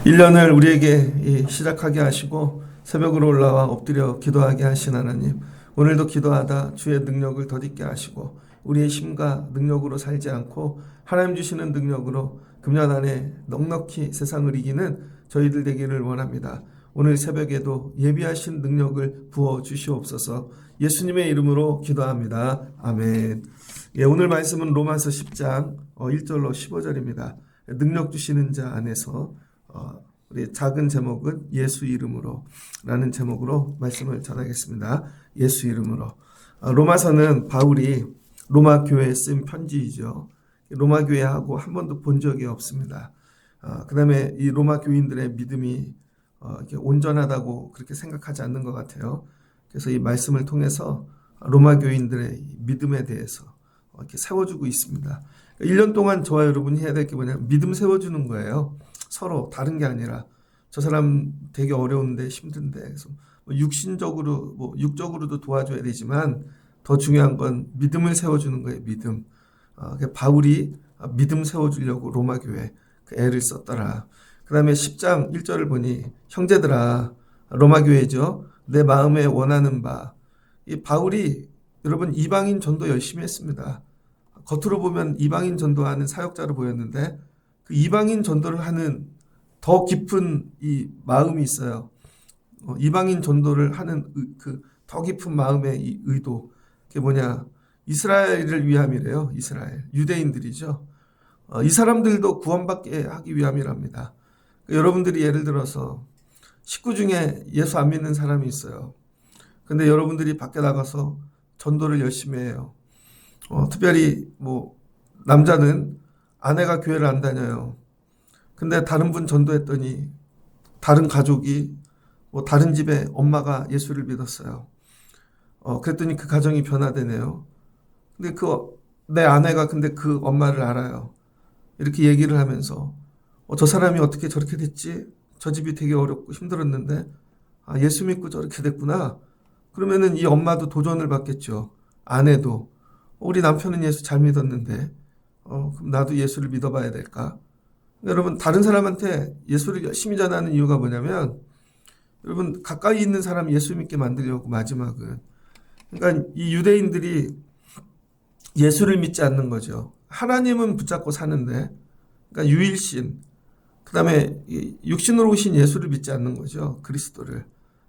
일년을 우리에게 시작하게 하시고 새벽으로 올라와 엎드려 기도하게 하신 하나님, 오늘도 기도하다 주의 능력을 덧입게 하시고 우리의 힘과 능력으로 살지 않고 하나님 주시는 능력으로 금년 안에 넉넉히 세상을 이기는 저희들 되기를 원합니다. 오늘 새벽에도 예비하신 능력을 부어주시옵소서. 예수님의 이름으로 기도합니다. 아멘. 오늘 말씀은 로마서 10장 1절로 15절입니다. 능력 주시는 자 안에서 우리 작은 제목은 예수 이름으로 라는 제목으로 말씀을 전하겠습니다. 예수 이름으로. 로마서는 바울이 로마 교회에 쓴 편지이죠. 로마 교회하고 한 번도 본 적이 없습니다. 그 다음에 이 로마 교인들의 믿음이 이렇게 온전하다고 그렇게 생각하지 않는 것 같아요. 그래서 이 말씀을 통해서 로마 교인들의 믿음에 대해서 이렇게 세워주고 있습니다. 1년 동안 저와 여러분이 해야 될 게 뭐냐면 믿음 세워주는 거예요. 서로 다른 게 아니라 저 사람 되게 어려운데 힘든데 그래서 육신적으로 육적으로도 도와줘야 되지만 더 중요한 건 믿음을 세워주는 거예요. 믿음. 바울이 믿음 세워주려고 로마 교회 그 애를 썼더라. 그 다음에 10장 1절을 보니 형제들아, 로마 교회죠. 내 마음에 원하는 바. 이 바울이 여러분 이방인 전도 열심히 했습니다. 겉으로 보면 이방인 전도하는 사역자로 보였는데 그 이방인 전도를 하는 더 깊은 이 마음이 있어요. 이방인 전도를 하는 그 더 깊은 마음의 이 의도. 그게 뭐냐? 이스라엘을 위함이래요. 이스라엘. 유대인들이죠. 이 사람들도 구원받게 하기 위함이랍니다. 여러분들이 예를 들어서 식구 중에 예수 안 믿는 사람이 있어요. 근데 여러분들이 밖에 나가서 전도를 열심히 해요. 특별히 남자는 아내가 교회를 안 다녀요. 근데 다른 분 전도했더니 다른 가족이 다른 집에 엄마가 예수를 믿었어요. 그랬더니 그 가정이 변화되네요. 근데 내 아내가 근데 그 엄마를 알아요. 이렇게 얘기를 하면서 저 사람이 어떻게 저렇게 됐지? 저 집이 되게 어렵고 힘들었는데 예수 믿고 저렇게 됐구나. 그러면은 이 엄마도 도전을 받겠죠. 아내도 우리 남편은 예수 잘 믿었는데 그럼 나도 예수를 믿어봐야 될까? 여러분 다른 사람한테 예수를 열심히 전하는 이유가 뭐냐면 여러분 가까이 있는 사람 예수 믿게 만들려고 마지막은. 그러니까 이 유대인들이 예수를 믿지 않는 거죠. 하나님은 붙잡고 사는데 그러니까 유일신 그 다음에 육신으로 오신 예수를 믿지 않는 거죠. 그리스도를.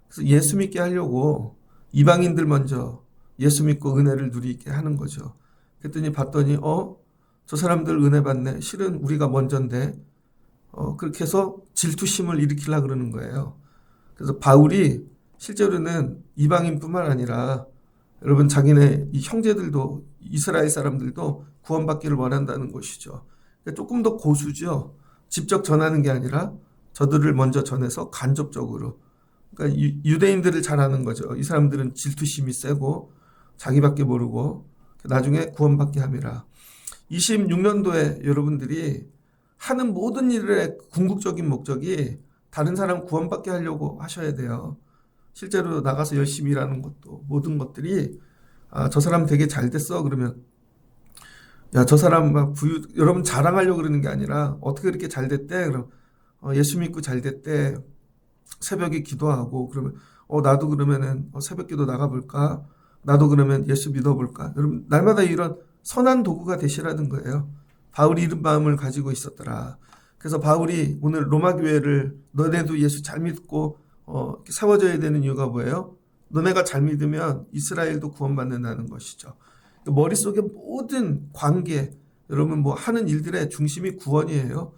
그래서 예수 믿게 하려고 이방인들 먼저 예수 믿고 은혜를 누리게 하는 거죠. 그랬더니 봤더니 저 사람들 은혜 받네. 실은 우리가 먼저인데 그렇게 해서 질투심을 일으키려고 그러는 거예요. 그래서 바울이 실제로는 이방인뿐만 아니라 여러분 자기네 이 형제들도 이스라엘 사람들도 구원받기를 원한다는 것이죠. 그러니까 조금 더 고수죠. 직접 전하는 게 아니라 저들을 먼저 전해서 간접적으로. 그러니까 유대인들을 잘 아는 거죠. 이 사람들은 질투심이 세고 자기밖에 모르고 나중에 구원받게 함이라. 26년도에 여러분들이 하는 모든 일의 궁극적인 목적이 다른 사람 구원받게 하려고 하셔야 돼요. 실제로 나가서 열심히 일하는 것도 모든 것들이 저 사람 되게 잘 됐어 그러면 야, 저 사람 막 여러분 자랑하려고 그러는 게 아니라 어떻게 그렇게 잘 됐대? 그럼 예수 믿고 잘 됐대. 새벽에 기도하고 그러면 나도 그러면은 새벽 기도 나가볼까? 나도 그러면 예수 믿어볼까? 여러분 날마다 이런 선한 도구가 되시라는 거예요. 바울이 이런 마음을 가지고 있었더라. 그래서 바울이 오늘 로마 교회를 너네도 예수 잘 믿고 세워져야 되는 이유가 뭐예요? 너네가 잘 믿으면 이스라엘도 구원받는다는 것이죠. 머릿속에 모든 관계, 여러분 하는 일들의 중심이 구원이에요.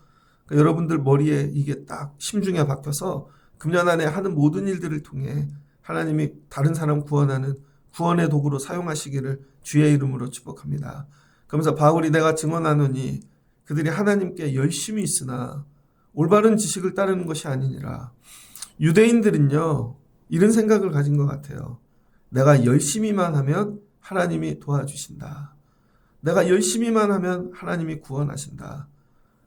그러니까 여러분들 머리에 이게 딱 심중에 박혀서 금년 안에 하는 모든 일들을 통해 하나님이 다른 사람 구원하는 구원의 도구로 사용하시기를 주의 이름으로 축복합니다. 그러면서 바울이 내가 증언하노니 그들이 하나님께 열심히 있으나 올바른 지식을 따르는 것이 아니니라. 유대인들은요 이런 생각을 가진 것 같아요. 내가 열심히만 하면 하나님이 도와주신다. 내가 열심히만 하면 하나님이 구원하신다.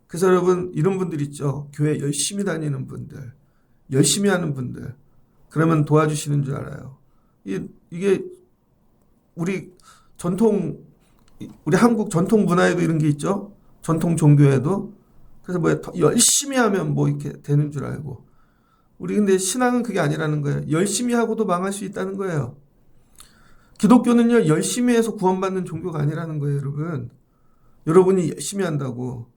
그래서 여러분 이런 분들 있죠. 교회 열심히 다니는 분들, 열심히 하는 분들 그러면 도와주시는 줄 알아요. 이게 우리 한국 전통 문화에도 이런 게 있죠. 전통 종교에도. 그래서 뭐 더 열심히 하면 뭐 이렇게 되는 줄 알고. 우리 근데 신앙은 그게 아니라는 거예요. 열심히 하고도 망할 수 있다는 거예요. 기독교는요, 열심히 해서 구원받는 종교가 아니라는 거예요, 여러분. 여러분이 열심히 한다고.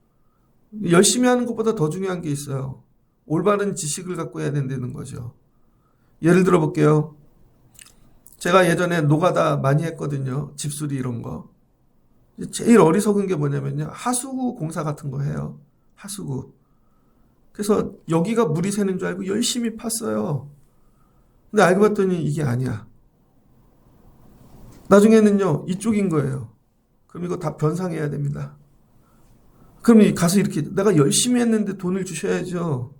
열심히 하는 것보다 더 중요한 게 있어요. 올바른 지식을 갖고 해야 된다는 거죠. 예를 들어 볼게요. 제가 예전에 노가다 많이 했거든요. 집수리 이런 거. 제일 어리석은 게 뭐냐면요. 하수구 공사 같은 거 해요. 하수구. 그래서 여기가 물이 새는 줄 알고 열심히 팠어요. 근데 알고 봤더니 이게 아니야. 나중에는요, 이쪽인 거예요. 그럼 이거 다 변상해야 됩니다. 그럼 가서 이렇게 내가 열심히 했는데 돈을 주셔야죠.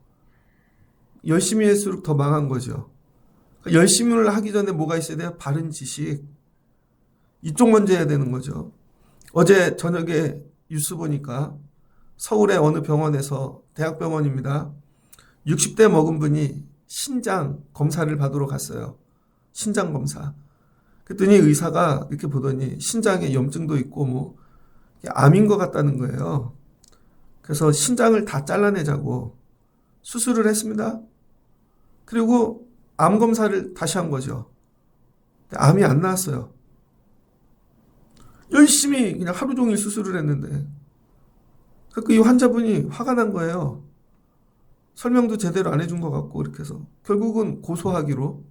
열심히 할수록 더 망한 거죠. 열심히를 하기 전에 뭐가 있어야 돼요? 바른 지식. 이쪽 먼저 해야 되는 거죠. 어제 저녁에 뉴스 보니까 서울의 어느 병원에서, 대학병원입니다. 60대 먹은 분이 신장 검사를 받으러 갔어요. 신장 검사. 그랬더니 의사가 이렇게 보더니 신장에 염증도 있고 뭐 암인 것 같다는 거예요. 그래서 신장을 다 잘라내자고 수술을 했습니다. 그리고 암 검사를 다시 한 거죠. 암이 안 나왔어요. 열심히 그냥 하루 종일 수술을 했는데. 그러니까 이 환자분이 화가 난 거예요. 설명도 제대로 안 해준 것 같고 이렇게 해서 결국은 고소하기로.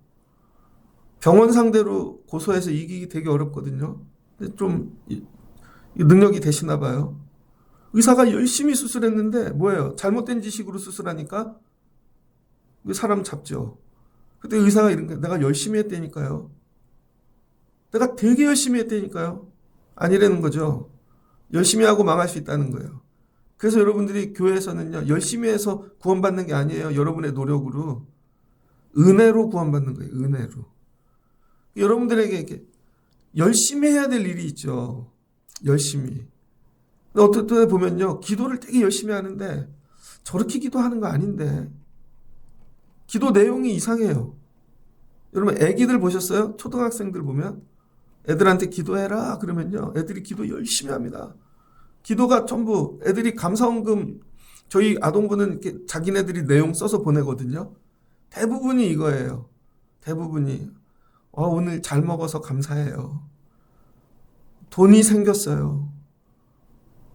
병원 상대로 고소해서 이기기 되게 어렵거든요. 근데 좀 능력이 되시나 봐요. 의사가 열심히 수술했는데 뭐예요? 잘못된 지식으로 수술하니까 사람 잡죠. 그때 의사가 이런 거예요. 내가 열심히 했다니까요. 내가 되게 열심히 했다니까요. 아니라는 거죠. 열심히 하고 망할 수 있다는 거예요. 그래서 여러분들이 교회에서는요, 열심히 해서 구원받는 게 아니에요. 여러분의 노력으로. 은혜로 구원받는 거예요. 은혜로. 여러분들에게 이렇게 열심히 해야 될 일이 있죠. 열심히. 어떨 때 보면요, 기도를 되게 열심히 하는데 저렇게 기도하는 거 아닌데 기도 내용이 이상해요. 여러분 애기들 보셨어요? 초등학생들 보면 애들한테 기도해라 그러면요, 애들이 기도 열심히 합니다. 기도가 전부 애들이 감사원금, 저희 아동부는 이렇게 자기네들이 내용 써서 보내거든요. 대부분이 이거예요. 대부분이 오늘 잘 먹어서 감사해요. 돈이 생겼어요.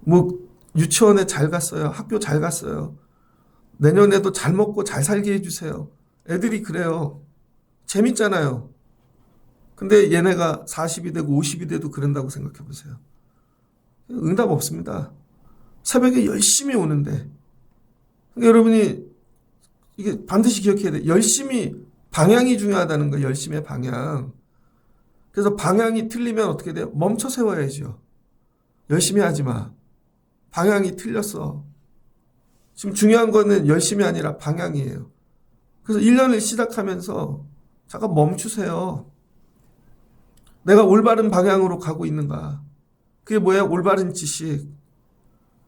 뭐 유치원에 잘 갔어요. 학교 잘 갔어요. 내년에도 잘 먹고 잘 살게 해주세요. 애들이 그래요. 재밌잖아요. 근데 얘네가 40이 되고 50이 돼도 그런다고 생각해 보세요. 응답 없습니다. 새벽에 열심히 오는데. 그러니까 여러분이 이게 반드시 기억해야 돼요. 열심히, 방향이 중요하다는 거예요. 열심의 방향. 그래서 방향이 틀리면 어떻게 돼요? 멈춰 세워야죠. 열심히 하지 마. 방향이 틀렸어. 지금 중요한 거는 열심이 아니라 방향이에요. 그래서 1년을 시작하면서 잠깐 멈추세요. 내가 올바른 방향으로 가고 있는가? 그게 뭐야? 올바른 지식.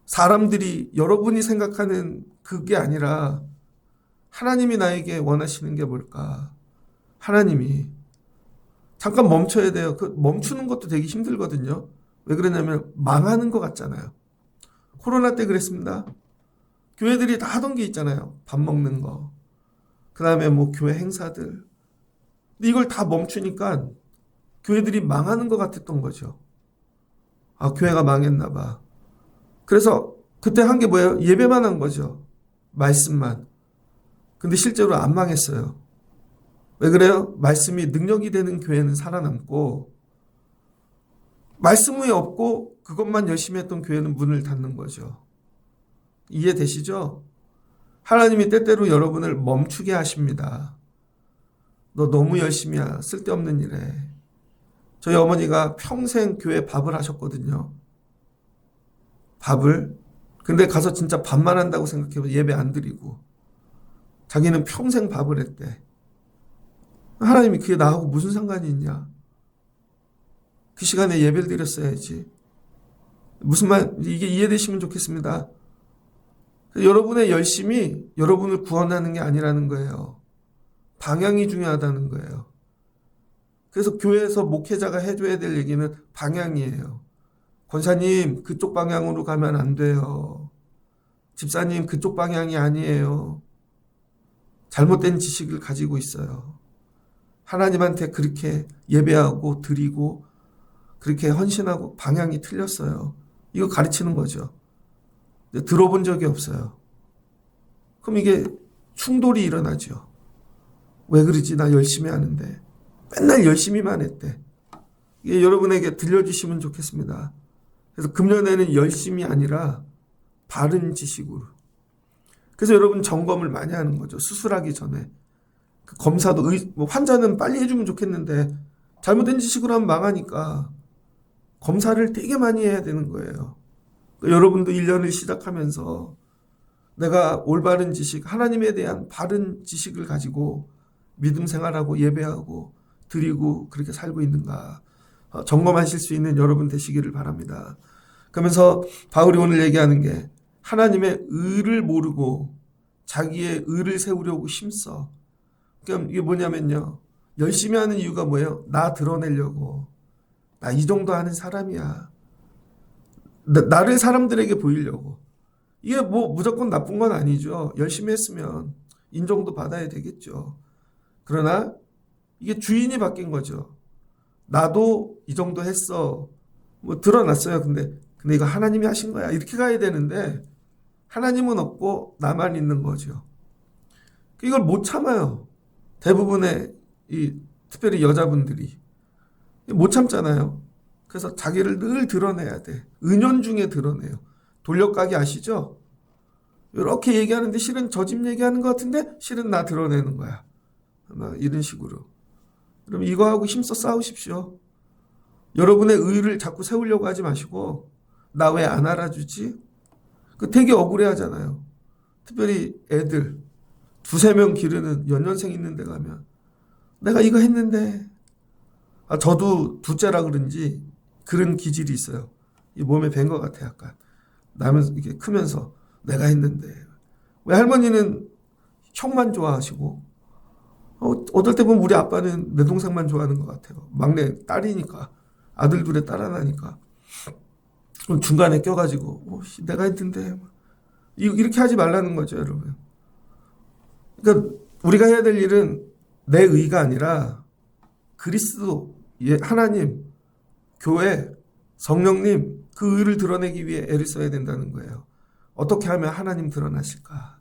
사람들이, 여러분이 생각하는 그게 아니라 하나님이 나에게 원하시는 게 뭘까? 하나님이. 잠깐 멈춰야 돼요. 그 멈추는 것도 되게 힘들거든요. 왜 그러냐면 망하는 것 같잖아요. 코로나 때 그랬습니다. 교회들이 다 하던 게 있잖아요. 밥 먹는 거. 그 다음에 뭐 교회 행사들. 근데 이걸 다 멈추니까 교회들이 망하는 것 같았던 거죠. 아, 교회가 망했나 봐. 그래서 그때 한 게 뭐예요? 예배만 한 거죠. 말씀만. 근데 실제로 안 망했어요. 왜 그래요? 말씀이 능력이 되는 교회는 살아남고, 말씀이 없고 그것만 열심히 했던 교회는 문을 닫는 거죠. 이해되시죠? 하나님이 때때로 여러분을 멈추게 하십니다. 너 너무 열심히 쓸데없는 일에. 저희 어머니가 평생 교회 밥을 하셨거든요. 밥을. 근데 가서 진짜 밥만 한다고 생각해서 예배 안 드리고. 자기는 평생 밥을 했대. 하나님이 그게 나하고 무슨 상관이 있냐? 그 시간에 예배를 드렸어야지. 무슨 말, 이게 이해되시면 좋겠습니다. 여러분의 열심이 여러분을 구원하는 게 아니라는 거예요. 방향이 중요하다는 거예요. 그래서 교회에서 목회자가 해줘야 될 얘기는 방향이에요. 권사님, 그쪽 방향으로 가면 안 돼요. 집사님, 그쪽 방향이 아니에요. 잘못된 지식을 가지고 있어요. 하나님한테 그렇게 예배하고 드리고 그렇게 헌신하고 방향이 틀렸어요. 이거 가르치는 거죠. 들어본 적이 없어요. 그럼 이게 충돌이 일어나죠. 왜 그러지? 나 열심히 하는데. 맨날 열심히만 했대. 이게 여러분에게 들려주시면 좋겠습니다. 그래서 금년에는 열심이 아니라 바른 지식으로. 그래서 여러분 점검을 많이 하는 거죠. 수술하기 전에. 그 검사도 환자는 빨리 해주면 좋겠는데 잘못된 지식으로 하면 망하니까 검사를 되게 많이 해야 되는 거예요. 그러니까 여러분도 1년을 시작하면서 내가 올바른 지식, 하나님에 대한 바른 지식을 가지고 믿음 생활하고 예배하고 드리고 그렇게 살고 있는가 점검하실 수 있는 여러분 되시기를 바랍니다. 그러면서 바울이 오늘 얘기하는 게 하나님의 의를 모르고 자기의 의를 세우려고 힘써. 그럼 이게 뭐냐면요. 열심히 하는 이유가 뭐예요? 나 드러내려고. 나 이 정도 하는 사람이야. 나를 사람들에게 보이려고. 이게 뭐 무조건 나쁜 건 아니죠. 열심히 했으면 인정도 받아야 되겠죠. 그러나 이게 주인이 바뀐 거죠. 나도 이 정도 했어. 뭐 드러났어요. 근데 이거 하나님이 하신 거야. 이렇게 가야 되는데 하나님은 없고 나만 있는 거죠. 이걸 못 참아요. 대부분의 특별히 여자분들이 못 참잖아요. 그래서 자기를 늘 드러내야 돼. 은연중에 드러내요. 돌려가기 아시죠? 이렇게 얘기하는데 실은 저 집 얘기하는 것 같은데 실은 나 드러내는 거야. 막 이런 식으로. 그럼 이거하고 힘써 싸우십시오. 여러분의 의를 자꾸 세우려고 하지 마시고 나 왜 안 알아주지? 그 되게 억울해 하잖아요. 특별히 애들 2-3명 기르는 연년생 있는 데 가면 내가 이거 했는데 저도 둘째라 그런지 그런 기질이 있어요. 이 몸에 밴 것 같아 약간. 나면서 이게 크면서 내가 했는데 왜 할머니는 형만 좋아하시고 어떨 때 보면 우리 아빠는 내 동생만 좋아하는 것 같아요. 막내 딸이니까 아들 둘에 딸 하나니까 중간에 껴가지고 내가 했는데 이렇게 하지 말라는 거죠, 여러분. 그러니까 우리가 해야 될 일은 내 의가 아니라 그리스도, 하나님, 교회, 성령님 그 의를 드러내기 위해 애를 써야 된다는 거예요. 어떻게 하면 하나님 드러나실까?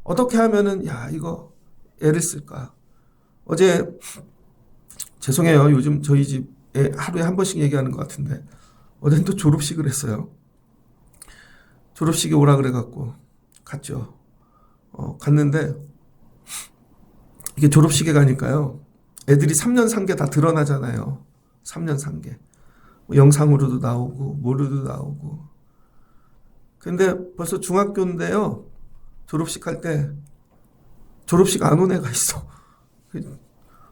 어떻게 하면은 이거 애를 쓸까? 어제 죄송해요. 요즘 저희 집에 하루에 한 번씩 얘기하는 것 같은데 어제는 또 졸업식을 했어요. 졸업식에 오라 그래갖고 갔죠. 갔는데 이게 졸업식에 가니까요. 애들이 3년 산 게 다 드러나잖아요. 3년 산 게. 영상으로도 나오고 뭐로도 나오고. 근데 벌써 중학교인데요. 졸업식 할 때 졸업식 안 온 애가 있어.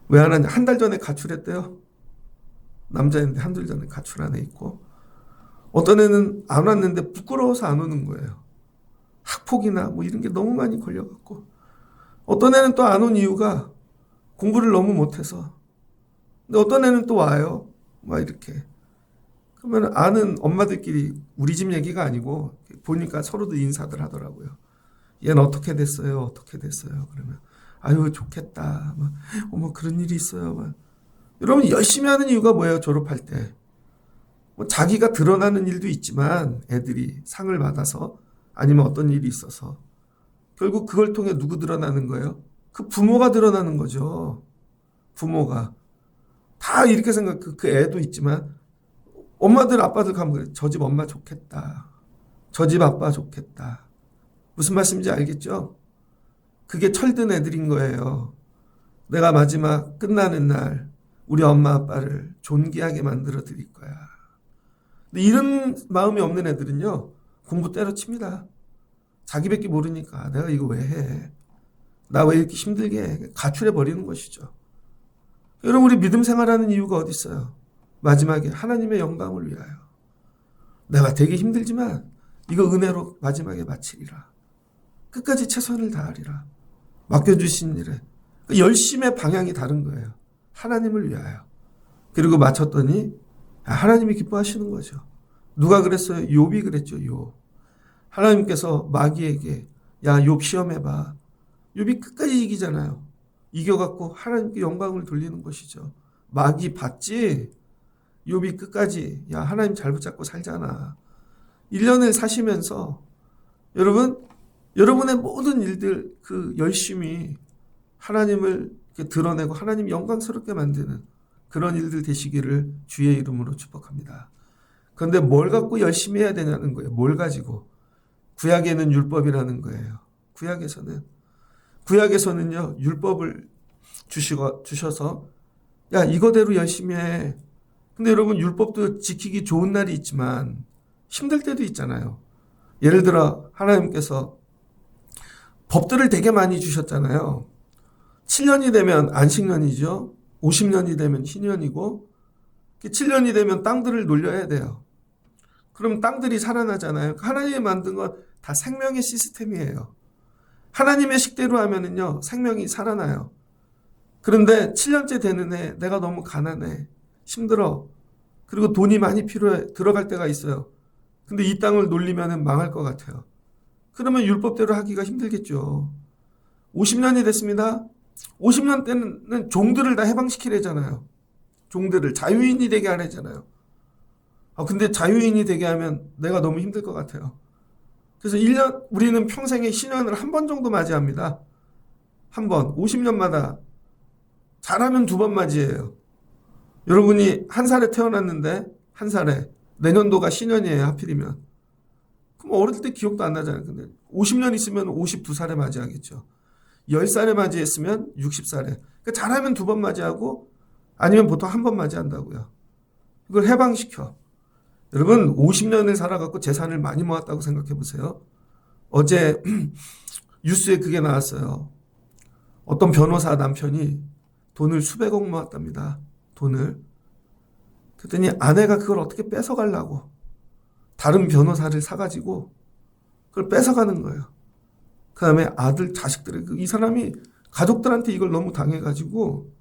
왜 안 하냐. 한 달 전에 가출했대요. 남자인데 한 달 전에 가출한 애 있고. 어떤 애는 안 왔는데 부끄러워서 안 오는 거예요. 학폭이나 뭐 이런 게 너무 많이 걸려갖고. 어떤 애는 또 안 온 이유가 공부를 너무 못해서. 근데 어떤 애는 또 와요. 막 이렇게. 그러면 아는 엄마들끼리 우리 집 얘기가 아니고 보니까 서로도 인사들 하더라고요. 얘는 어떻게 됐어요? 어떻게 됐어요? 그러면 아유 좋겠다. 막 어머 그런 일이 있어요. 막. 여러분 열심히 하는 이유가 뭐예요? 졸업할 때. 뭐 자기가 드러나는 일도 있지만 애들이 상을 받아서 아니면 어떤 일이 있어서 결국 그걸 통해 누구 드러나는 거예요? 그 부모가 드러나는 거죠. 부모가. 다 이렇게 생각, 그 애도 있지만 엄마들 아빠들 가면 그래. 저 집 엄마 좋겠다. 저 집 아빠 좋겠다. 무슨 말씀인지 알겠죠? 그게 철든 애들인 거예요. 내가 마지막 끝나는 날 우리 엄마 아빠를 존귀하게 만들어 드릴 거야. 근데 이런 마음이 없는 애들은요. 공부 때려칩니다. 자기밖에 모르니까 내가 이거 왜 해? 나 왜 이렇게 힘들게 해? 가출해 버리는 것이죠. 여러분 우리 믿음 생활하는 이유가 어디 있어요? 마지막에 하나님의 영광을 위하여. 내가 되게 힘들지만 이거 은혜로 마지막에 마치리라. 끝까지 최선을 다하리라. 맡겨주신 일에. 열심의 방향이 다른 거예요. 하나님을 위하여. 그리고 마쳤더니 하나님이 기뻐하시는 거죠. 누가 그랬어요? 욥이 그랬죠. 욥. 하나님께서 마귀에게 야, 욥 시험해봐. 욥이 끝까지 이기잖아요. 이겨갖고 하나님께 영광을 돌리는 것이죠. 마귀 봤지? 욥이 끝까지 야, 하나님 잘 붙잡고 살잖아. 1년을 사시면서 여러분의 모든 일들 그 열심히 하나님을 이렇게 드러내고 하나님 영광스럽게 만드는 그런 일들 되시기를 주의 이름으로 축복합니다. 그런데 뭘 갖고 열심히 해야 되냐는 거예요. 뭘 가지고. 구약에는 율법이라는 거예요. 구약에서는요, 율법을 주셔서 야, 이거대로 열심히 해. 근데 여러분, 율법도 지키기 좋은 날이 있지만 힘들 때도 있잖아요. 예를 들어 하나님께서 법들을 되게 많이 주셨잖아요. 7년이 되면 안식년이죠. 50년이 되면 희년이고 7년이 되면 땅들을 놀려야 돼요. 그럼 땅들이 살아나잖아요. 하나님이 만든 건 다 생명의 시스템이에요. 하나님의 식대로 하면은요, 생명이 살아나요. 그런데 7년째 되는 해 내가 너무 가난해. 힘들어. 그리고 돈이 많이 필요해. 들어갈 때가 있어요. 근데 이 땅을 놀리면 망할 것 같아요. 그러면 율법대로 하기가 힘들겠죠. 50년이 됐습니다. 50년 때는 종들을 다 해방시키래잖아요. 종들을 자유인이 되게 하래잖아요. 근데 자유인이 되게 하면 내가 너무 힘들 것 같아요. 그래서 우리는 평생에 신년을 한 번 정도 맞이합니다. 한 번, 50년마다 잘하면 2번 맞이해요. 여러분이 한 살에 태어났는데 한 살에 내년도가 신년이에요. 하필이면. 그럼 어릴 때 기억도 안 나잖아요. 근데 50년 있으면 52살에 맞이하겠죠. 10살에 맞이했으면 60살에. 그러니까 잘하면 2번 맞이하고 아니면 보통 한 번 맞이한다고요. 이걸 해방시켜. 여러분 50년을 살아갖고 재산을 많이 모았다고 생각해 보세요. 어제 뉴스에 그게 나왔어요. 어떤 변호사 남편이 돈을 수백억 모았답니다. 돈을. 그랬더니 아내가 그걸 어떻게 뺏어가려고 다른 변호사를 사가지고 그걸 뺏어가는 거예요. 그 다음에 아들, 자식들, 이 사람이 가족들한테 이걸 너무 당해가지고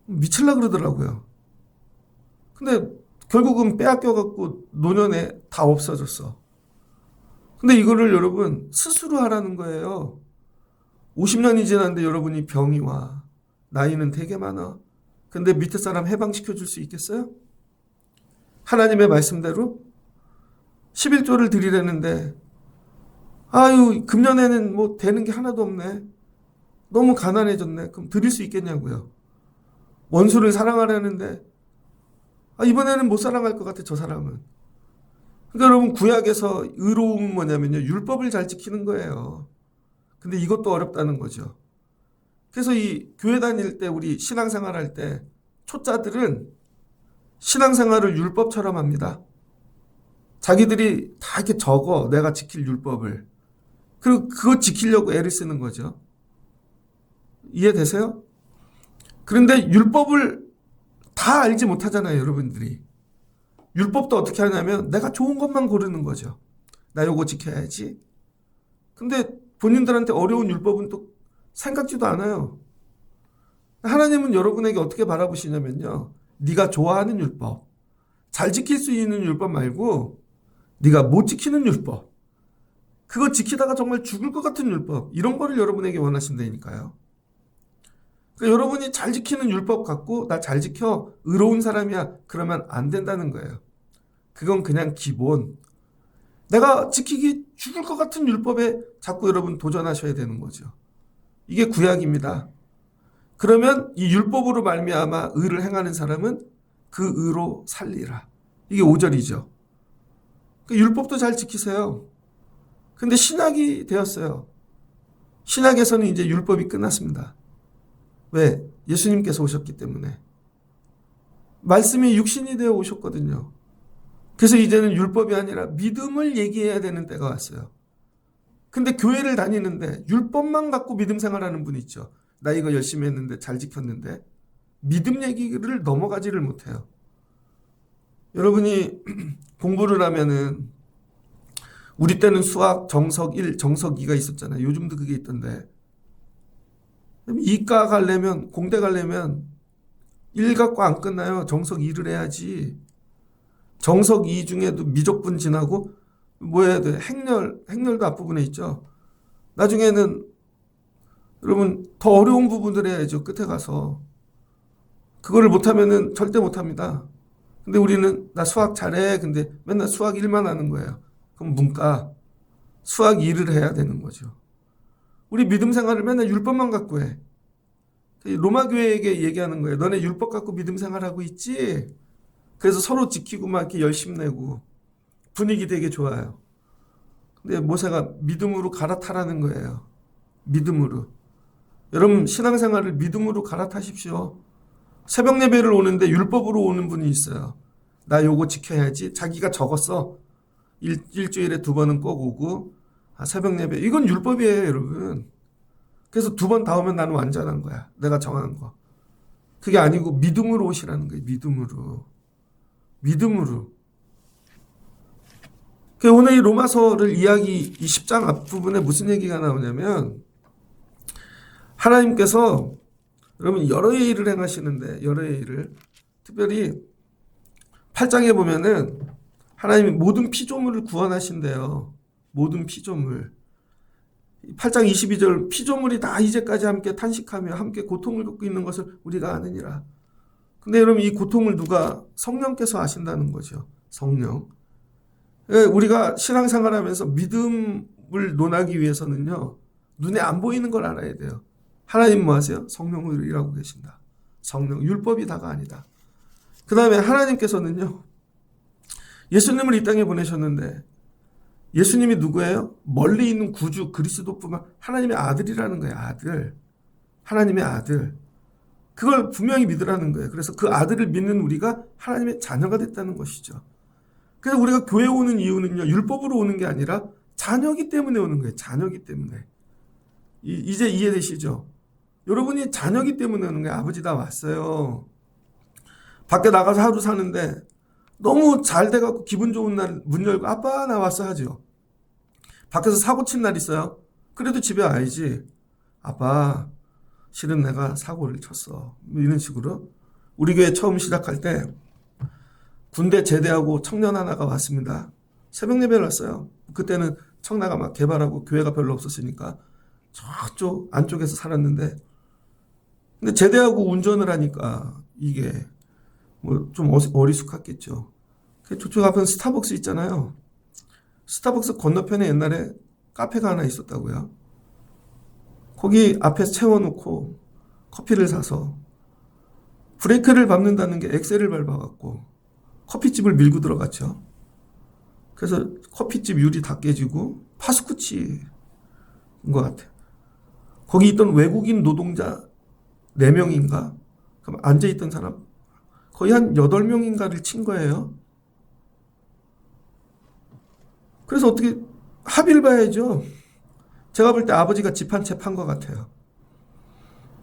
미칠라 그러더라고요. 근데 결국은 빼앗겨갖고 노년에 다 없어졌어. 근데 이거를 여러분 스스로 하라는 거예요. 50년이 지났는데 여러분이 병이 와. 나이는 되게 많아. 근데 밑에 사람 해방시켜줄 수 있겠어요? 하나님의 말씀대로 11조를 드리려는데 아유, 금년에는 뭐 되는 게 하나도 없네. 너무 가난해졌네. 그럼 드릴 수 있겠냐고요. 원수를 사랑하려는데 이번에는 못 사랑할 것 같아, 저 사람은. 그러니까 여러분 구약에서 의로움은 뭐냐면요. 율법을 잘 지키는 거예요. 근데 이것도 어렵다는 거죠. 그래서 이 교회 다닐 때 우리 신앙생활 할 때 초짜들은 신앙생활을 율법처럼 합니다. 자기들이 다 이렇게 적어. 내가 지킬 율법을. 그리고 그거 지키려고 애를 쓰는 거죠. 이해되세요? 그런데 율법을 다 알지 못하잖아요, 여러분들이. 율법도 어떻게 하냐면 내가 좋은 것만 고르는 거죠. 나 요거 지켜야지. 근데 본인들한테 어려운 율법은 또 생각지도 않아요. 하나님은 여러분에게 어떻게 바라보시냐면요. 네가 좋아하는 율법, 잘 지킬 수 있는 율법 말고 네가 못 지키는 율법, 그거 지키다가 정말 죽을 것 같은 율법, 이런 거를 여러분에게 원하신다니까요. 그러니까 여러분이 잘 지키는 율법 갖고 나 잘 지켜 의로운 사람이야 그러면 안 된다는 거예요. 그건 그냥 기본. 내가 지키기 죽을 것 같은 율법에 자꾸 여러분 도전하셔야 되는 거죠. 이게 구약입니다. 그러면 이 율법으로 말미암아 의를 행하는 사람은 그 의로 살리라. 이게 5절이죠. 율법도 잘 지키세요. 근데 신약이 되었어요. 신약에서는 이제 율법이 끝났습니다. 왜? 예수님께서 오셨기 때문에. 말씀이 육신이 되어 오셨거든요. 그래서 이제는 율법이 아니라 믿음을 얘기해야 되는 때가 왔어요. 근데 교회를 다니는데 율법만 갖고 믿음 생활하는 분이 있죠. 나 이거 열심히 했는데 잘 지켰는데 믿음 얘기를 넘어가지를 못해요. 여러분이 공부를 하면은 우리 때는 수학 정석 1, 정석 2가 있었잖아요. 요즘도 그게 있던데 이과 가려면 공대 가려면 일 갖고 안 끝나요. 정석 2를 해야지. 정석 2 중에도 미적분 지나고 뭐 해야 돼? 행렬도 앞부분에 있죠. 나중에는 여러분 더 어려운 부분을 해야죠. 끝에 가서. 그거를 못하면은 절대 못합니다. 근데 우리는 나 수학 잘해. 근데 맨날 수학 1만 하는 거예요. 그럼 문과 수학 2를 해야 되는 거죠. 우리 믿음 생활을 맨날 율법만 갖고 해. 로마 교회에게 얘기하는 거예요. 너네 율법 갖고 믿음 생활하고 있지? 그래서 서로 지키고 막 이렇게 열심 내고 분위기 되게 좋아요. 근데 모세가 믿음으로 갈아타라는 거예요. 믿음으로. 여러분 신앙생활을 믿음으로 갈아타십시오. 새벽 예배를 오는데 율법으로 오는 분이 있어요. 나 요거 지켜야지. 자기가 적었어. 일주일에 2번은 꼭 오고 새벽 예배. 이건 율법이에요, 여러분. 그래서 2번 다 오면 나는 완전한 거야. 내가 정한 거. 그게 아니고 믿음으로 오시라는 거예요. 믿음으로. 믿음으로. 오늘 이 로마서를 이 10장 앞부분에 무슨 얘기가 나오냐면 하나님께서 여러분 여러 일을 행하시는데 여러 일을 특별히 8장에 보면은 하나님이 모든 피조물을 구원하신대요. 모든 피조물. 8장 22절 피조물이 다 이제까지 함께 탄식하며 함께 고통을 겪고 있는 것을 우리가 아느니라. 근데 여러분 이 고통을 누가? 성령께서 아신다는 거죠. 성령. 우리가 신앙생활하면서 믿음을 논하기 위해서는요. 눈에 안 보이는 걸 알아야 돼요. 하나님 뭐 하세요? 성령으로 일하고 계신다. 성령. 율법이 다가 아니다. 그 다음에 하나님께서는요. 예수님을 이 땅에 보내셨는데 예수님이 누구예요? 멀리 있는 구주 그리스도뿐만 하나님의 아들이라는 거예요. 아들. 하나님의 아들. 그걸 분명히 믿으라는 거예요. 그래서 그 아들을 믿는 우리가 하나님의 자녀가 됐다는 것이죠. 그래서 우리가 교회 오는 이유는요. 율법으로 오는 게 아니라 자녀기 때문에 오는 거예요. 자녀기 때문에. 이제 이해되시죠? 여러분이 자녀기 때문에 오는 거예요. 아버지 나 왔어요. 밖에 나가서 하루 사는데 너무 잘 돼갖고 기분 좋은 날 문 열고 아빠 나 왔어 하죠. 밖에서 사고 친 날 있어요. 그래도 집에 와야지. 아빠 실은 내가 사고를 쳤어. 이런 식으로. 우리 교회 처음 시작할 때 군대 제대하고 청년 하나가 왔습니다. 새벽 예배를 왔어요. 그때는 청라가 막 개발하고 교회가 별로 없었으니까 저쪽 안쪽에서 살았는데 근데 제대하고 운전을 하니까 이게 뭐 좀 어리숙했겠죠. 저쪽 앞에 스타벅스 있잖아요. 스타벅스 건너편에 옛날에 카페가 하나 있었다고요. 거기 앞에 채워놓고 커피를 사서 브레이크를 밟는다는 게 엑셀을 밟아갖고 커피집을 밀고 들어갔죠. 그래서 커피집 유리 다 깨지고 파스쿠치인 것 같아요. 거기 있던 외국인 노동자 4명인가? 그럼 앉아있던 사람 거의 한 8명인가를 친 거예요. 그래서 어떻게 합의를 봐야죠. 제가 볼 때 아버지가 집 한 채 판 것 같아요.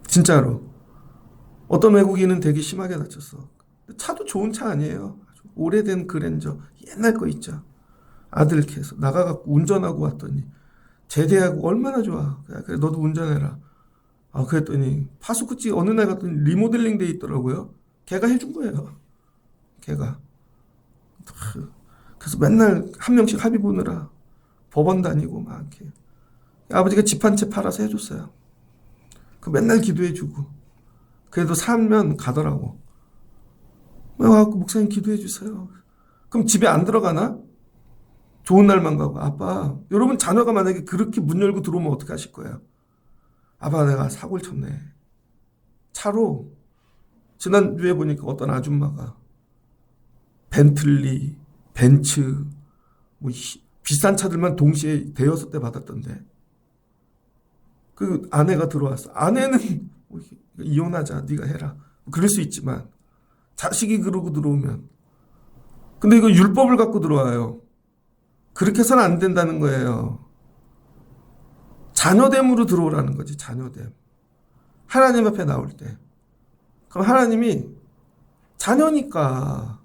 진짜로. 어떤 외국인은 되게 심하게 다쳤어. 차도 좋은 차 아니에요. 아주 오래된 그랜저 옛날 거 있죠. 아들 이렇게 해서 나가갖고 운전하고 왔더니 제대하고 얼마나 좋아. 그래 너도 운전해라. 그랬더니 파스쿠치 어느 날 갔더니 리모델링 돼 있더라고요. 걔가 해준 거예요. 걔가. 그래서 맨날 한 명씩 합의 보느라 법원 다니고 막 이렇게. 아버지가 집 한 채 팔아서 해줬어요. 그 맨날 기도해주고. 그래도 살면 가더라고. 와갖고 목사님 기도해주세요. 그럼 집에 안 들어가나? 좋은 날만 가고. 아빠, 여러분 자녀가 만약에 그렇게 문 열고 들어오면 어떻게 하실 거예요? 아빠 내가 사고를 쳤네. 차로 지난주에 보니까 어떤 아줌마가 벤틀리, 벤츠 뭐 비싼 차들만 동시에 대여섯 대 받았던데 그 아내가 들어왔어. 아내는 뭐 이혼하자 네가 해라. 그럴 수 있지만 자식이 그러고 들어오면 근데 이거 율법을 갖고 들어와요. 그렇게 해서는 안 된다는 거예요. 자녀됨으로 들어오라는 거지. 자녀됨. 하나님 앞에 나올 때. 그럼 하나님이 자녀니까.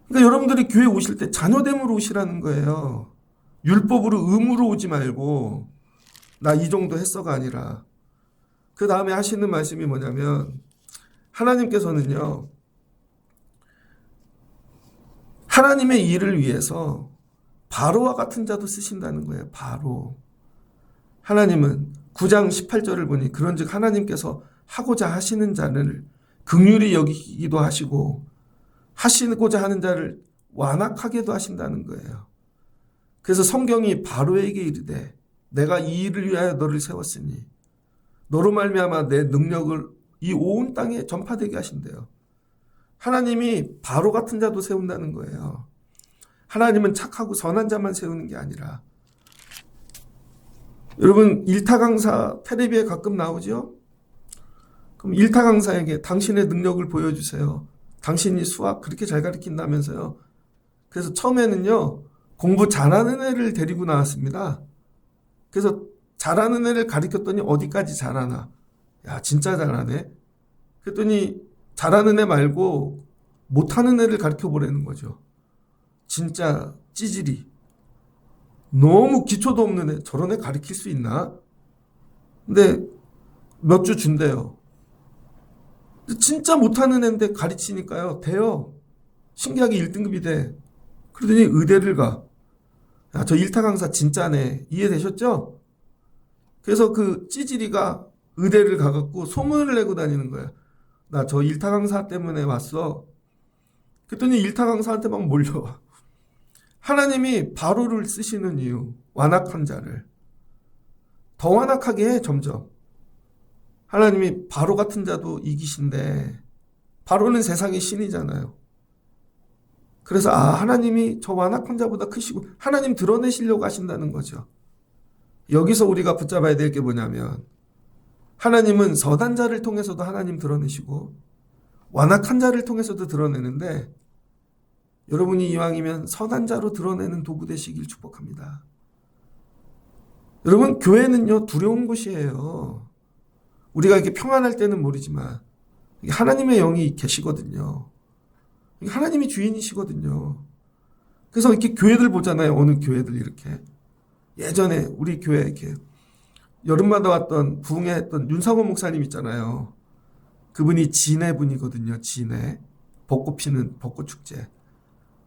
그러니까 여러분들이 교회 오실 때 자녀됨으로 오시라는 거예요. 율법으로 의무로 오지 말고 나 이 정도 했어가 아니라. 그 다음에 하시는 말씀이 뭐냐면 하나님께서는요, 하나님의 일을 위해서 바로와 같은 자도 쓰신다는 거예요. 바로. 하나님은 9장 18절을 보니 그런즉 하나님께서 하고자 하시는 자를 긍휼히 여기기도 하시고 하시고자 하는 자를 완악하게도 하신다는 거예요. 그래서 성경이 바로에게 이르되 내가 이 일을 위하여 너를 세웠으니 너로 말미암아 내 능력을 이 온 땅에 전파되게 하신대요. 하나님이 바로 같은 자도 세운다는 거예요. 하나님은 착하고 선한 자만 세우는 게 아니라, 여러분 일타 강사 텔레비에 가끔 나오죠? 그럼 일타 강사에게 당신의 능력을 보여주세요. 당신이 수학 그렇게 잘 가르친다면서요. 그래서 처음에는요, 공부 잘하는 애를 데리고 나왔습니다. 그래서 잘하는 애를 가르쳤더니 어디까지 잘하나? 야, 진짜 잘하네. 그랬더니 잘하는 애 말고 못하는 애를 가르쳐 보라는 거죠. 진짜 찌질이. 너무 기초도 없는 애, 저런 애 가르칠 수 있나? 근데 몇 주 준대요. 진짜 못하는 애인데 가르치니까요, 돼요. 신기하게 1등급이 돼. 그러더니 의대를 가. 야, 저 일타 강사 진짜네. 이해되셨죠? 그래서 그 찌질이가 의대를 가갖고 소문을 내고 다니는 거야. 나 저 일타 강사 때문에 왔어. 그랬더니 일타 강사한테 막 몰려와. 하나님이 바로를 쓰시는 이유, 완악한 자를 더 완악하게 해. 점점 하나님이 바로 같은 자도 이기신데, 바로는 세상의 신이잖아요. 그래서 하나님이 저 완악한 자보다 크시고 하나님 드러내시려고 하신다는 거죠. 여기서 우리가 붙잡아야 될 게 뭐냐면, 하나님은 선한 자를 통해서도 하나님 드러내시고 완악한 자를 통해서도 드러내는데, 여러분이 이왕이면 선한 자로 드러내는 도구 되시길 축복합니다. 여러분, 교회는요, 두려운 곳이에요. 우리가 이렇게 평안할 때는 모르지만 하나님의 영이 계시거든요. 하나님이 주인이시거든요. 그래서 이렇게 교회들 보잖아요. 어느 교회들 이렇게. 예전에 우리 교회 이렇게 여름마다 왔던 부흥회 했던 윤상호 목사님 있잖아요. 그분이 진해 분이거든요. 진해. 벚꽃 피는 벚꽃 축제.